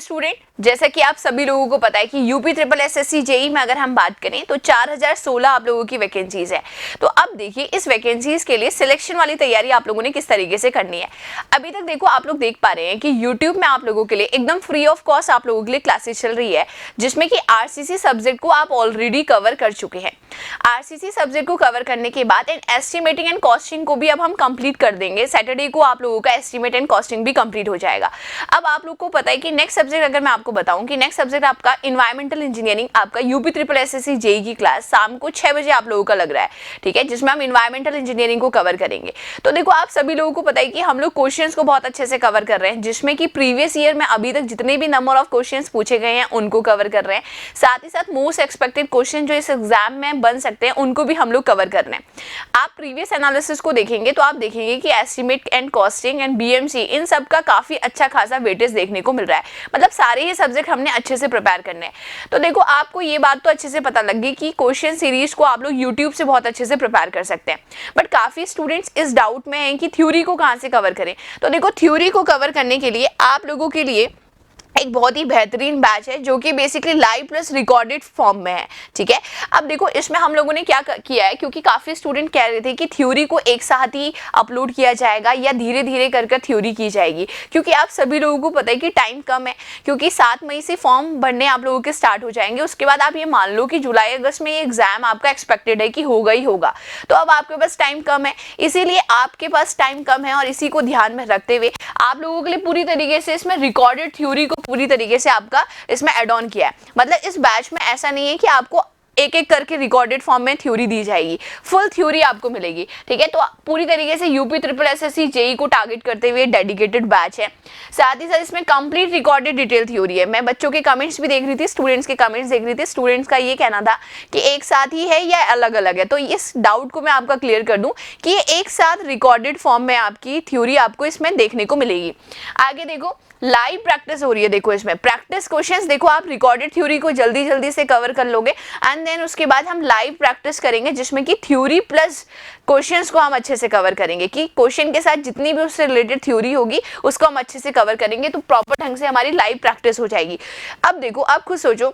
Student, जैसा कि आप सभी लोगों को पता है कि यूपी ट्रिपल एसएससी जेई में अगर हम बात करें तो 4016 आप लोगों की वैकेंसीज है। तो अब देखिए इस वैकेंसीज के लिए सिलेक्शन वाली तैयारी आप लोगों ने किस तरीके से करनी है। अभी तक देखो आप लोग देख पा रहे हैं कि यूट्यूब में आप लोगों के लिए एकदम फ्री ऑफ कॉस्ट आप लोगों के लिए क्लासेस चल रही है, जिसमें कि आरसीसी सब्जेक्ट को आप ऑलरेडी कवर कर चुके हैं। आरसीसी सब्जेक्ट को कवर करने के बाद एस्टिमेटिंग एंड कॉस्टिंग को भी अब हम कंप्लीट कर देंगे। सैटरडे को आप लोगों का एस्टिमेट एंड कॉस्टिंग भी कंप्लीट हो जाएगा। अब आप लोग को पता है कि नेक्स्ट सब्जेक्ट अगर मैं आपको बताऊं कि नेक्स्ट सब्जेक्ट आपका इन्वायरमेंटल इंजीनियरिंग, आपका यूपी ट्रिपल एसएससी जेई की क्लास शाम को 6 बजे आप लोगों का लग रहा है, ठीक है, जिसमें हम इन्वायरमेंटल इंजीनियरिंग को कवर करेंगे। तो देखो आप सभी लोगों को पता है कि हम लोग क्वेश्चंस को बहुत अच्छे से कवर कर रहे हैं, जिसमें कि प्रीवियस ईयर में अभी तक जितने भी नंबर ऑफ क्वेश्चंस पूछे गए हैं उनको कवर कर रहे हैं। साथ ही साथ मोस्ट एक्सपेक्टेड क्वेश्चन जो इस एग्जाम में बन सकते हैं उनको भी हम लोग कवर कर रहे हैं। आप प्रीवियस एनालिसिस को देखेंगे तो आप देखेंगे कि estimate and costing and BMC इन सब का काफी अच्छा खासा वेटेज देखने को मिल रहा है। मतलब सारे ही सब्जेक्ट हमने अच्छे से प्रिपेयर करने हैं। तो देखो आपको ये बात तो अच्छे से पता लग गई कि क्वेश्चन सीरीज को आप लोग यूट्यूब से बहुत अच्छे से प्रिपेयर कर सकते हैं। बट काफी स्टूडेंट्स इस डाउट में हैं कि थ्योरी को कहाँ से कवर करें। तो देखो थ्योरी को कवर करने के लिए आप लोगों के लिए एक बहुत ही बेहतरीन बैच है जो कि basically live plus recorded form में है, ठीक है। अब देखो इसमें हम लोगों ने क्या किया है, क्योंकि काफ़ी स्टूडेंट कह रहे थे कि थ्योरी को एक साथ ही अपलोड किया जाएगा या धीरे धीरे कर थ्योरी की जाएगी, क्योंकि आप सभी लोगों को पता है कि टाइम कम है, क्योंकि 7 मई से फॉर्म भरने आप लोगों के स्टार्ट हो जाएंगे। उसके बाद आप ये मान लो कि जुलाई अगस्त में ये एग्जाम आपका एक्सपेक्टेड है कि होगा ही होगा। तो अब आपके पास टाइम कम है, इसीलिए आपके पास टाइम कम है और इसी को ध्यान में रखते हुए आप लोगों के लिए पूरी तरीके से इसमें रिकॉर्डेड थ्योरी को पूरी तरीके से आपका इसमें ऐड ऑन किया है। मतलब इस बैच में ऐसा नहीं है कि आपको एक एक करके रिकॉर्डेड फॉर्म में थ्योरी दी जाएगी, फुल थ्योरी आपको मिलेगी, ठीक है। तो पूरी तरीके से यूपी ट्रिपल एसएससी जेई को टारगेट करते हुए डेडिकेटेड बैच है। साथ ही साथ इसमें कंप्लीट रिकॉर्डेड डिटेल थ्योरी है। मैं बच्चों के कमेंट्स भी देख रही थी, स्टूडेंट्स के कमेंट्स देख रही थी। स्टूडेंट्स का ये कहना था कि एक साथ ही है या अलग अलग है, तो इस डाउट को मैं आपका क्लियर कर दूं कि ये एक साथ रिकॉर्डेड फॉर्म में आपकी थ्योरी आपको इसमें देखने को मिलेगी। आगे देखो लाइव प्रैक्टिस हो रही है। देखो इसमें प्रैक्टिस क्वेश्चंस देखो आप रिकॉर्डेड थ्योरी को जल्दी जल्दी से कवर कर लोगे एंड देन उसके बाद हम लाइव प्रैक्टिस करेंगे, जिसमें कि थ्योरी प्लस क्वेश्चंस को हम अच्छे से कवर करेंगे, कि क्वेश्चन के साथ जितनी भी उससे रिलेटेड थ्योरी होगी उसको हम अच्छे से कवर करेंगे। तो प्रॉपर ढंग से हमारी लाइव प्रैक्टिस हो जाएगी। अब देखो आप खुद सोचो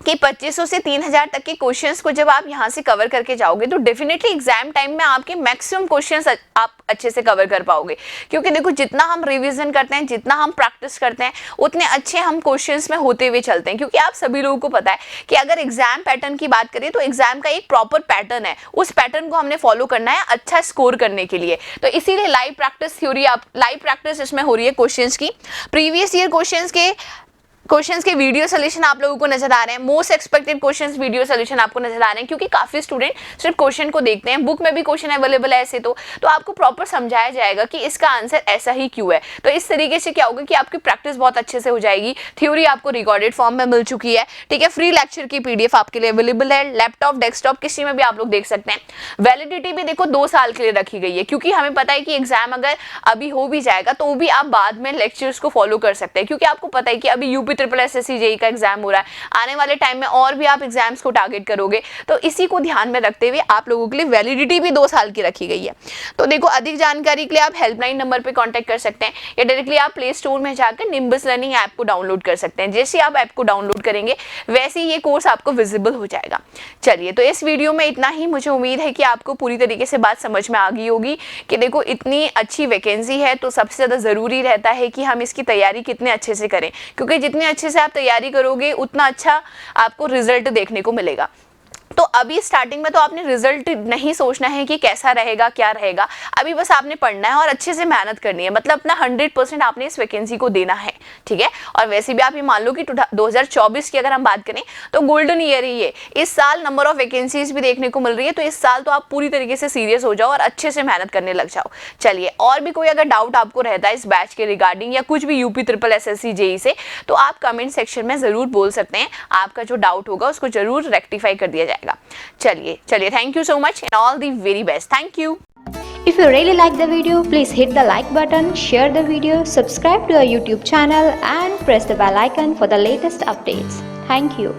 कि 2500 से 3000 तक के क्वेश्चंस को जब आप यहाँ से कवर करके जाओगे तो डेफिनेटली एग्जाम टाइम में आपके मैक्सिमम क्वेश्चंस आप अच्छे से कवर कर पाओगे, क्योंकि देखो जितना हम रिवीजन करते हैं, जितना हम प्रैक्टिस करते हैं, उतने अच्छे हम क्वेश्चंस में होते हुए चलते हैं। क्योंकि आप सभी लोगों को पता है कि अगर एग्जाम पैटर्न की बात करें तो एग्जाम का एक प्रॉपर पैटर्न है, उस पैटर्न को हमने फॉलो करना है अच्छा स्कोर करने के लिए। तो इसीलिए live practice theory live practice इसमें हो रही है क्वेश्चंस की। प्रीवियस ईयर क्वेश्चंस के वीडियो सोल्यूशन आप लोगों को नजर आ रहे हैं। Most expected questions video solution आपको नजर आ रहे हैं, क्योंकि काफी स्टूडेंट सिर्फ क्वेश्चन को देखते हैं। बुक में भी क्वेश्चन अवेलेबल है ऐसे तो आपको प्रॉपर समझाया जाएगा कि इसका आंसर ऐसा ही क्यों है। तो इस तरीके से क्या होगा कि आपकी प्रैक्टिस बहुत अच्छे से हो जाएगी। थ्योरी आपको रिकॉर्डेड फॉर्म में मिल चुकी है, ठीक है। फ्री लेक्चर की पीडीएफ आपके लिए अवेलेबल है, लैपटॉप डेस्कटॉप किसी में भी आप लोग देख सकते हैं। वैलिडिटी भी देखो 2 साल के लिए रखी गई है, क्योंकि हमें पता है कि एग्जाम अगर अभी हो भी जाएगा तो भी आप बाद में लेक्चर्स को फॉलो कर सकते हैं, क्योंकि आपको पता है कि अभी यूपी ट्रिपल एसएससी जेई का एग्जाम हो रहा है। आने वाले टाइम में और भी आप एग्जाम्स को टारगेट करोगे, तो इसी को ध्यान में रखते हुए आप लोगों के लिए वैलिडिटी भी 2 साल की रखी गई है। तो देखो अधिक जानकारी के लिए आप हेल्पलाइन नंबर पे कांटेक्ट कर सकते हैं या डायरेक्टली आप प्ले स्टोर में जाकर निम्बस लर्निंग ऐप को डाउनलोड कर सकते हैं। जैसे आप ऐप को डाउनलोड करेंगे वैसे ही ये कोर्स आपको विजिबल हो जाएगा। चलिए तो इस वीडियो में इतना ही। मुझे उम्मीद है कि आपको पूरी तरीके से बात समझ में आ गई होगी कि देखो इतनी अच्छी वैकेंसी है तो सबसे ज़्यादा ज़रूरी रहता है कि हम इसकी तैयारी कितने अच्छे से करें, क्योंकि जितने अच्छे से आप तैयारी करोगे उतना अच्छा आपको रिजल्ट देखने को मिलेगा। तो अभी स्टार्टिंग में तो आपने रिजल्ट नहीं सोचना है कि कैसा रहेगा क्या रहेगा, अभी बस आपने पढ़ना है और अच्छे से मेहनत करनी है। मतलब अपना 100% आपने इस वैकेंसी को देना है, ठीक है। और वैसे भी आप ये मान लो कि 2024 की अगर हम बात करें तो गोल्डन ईयर ही है। इस साल नंबर ऑफ वैकेंसीज भी देखने को मिल रही है, तो इस साल तो आप पूरी तरीके से सीरियस हो जाओ और अच्छे से मेहनत करने लग जाओ। चलिए और भी कोई अगर डाउट आपको रहता है इस बैच के रिगार्डिंग या कुछ भी यूपी ट्रिपल एसएससी जेई से, तो आप कमेंट सेक्शन में जरूर बोल सकते हैं। आपका जो डाउट होगा उसको जरूर रेक्टिफाई कर दिया जाएगा। चलिए thank you so much and all the very best. Thank you. If you really like the video, please hit the like button, share the video, subscribe to our YouTube channel and press the bell icon for the latest updates. Thank you.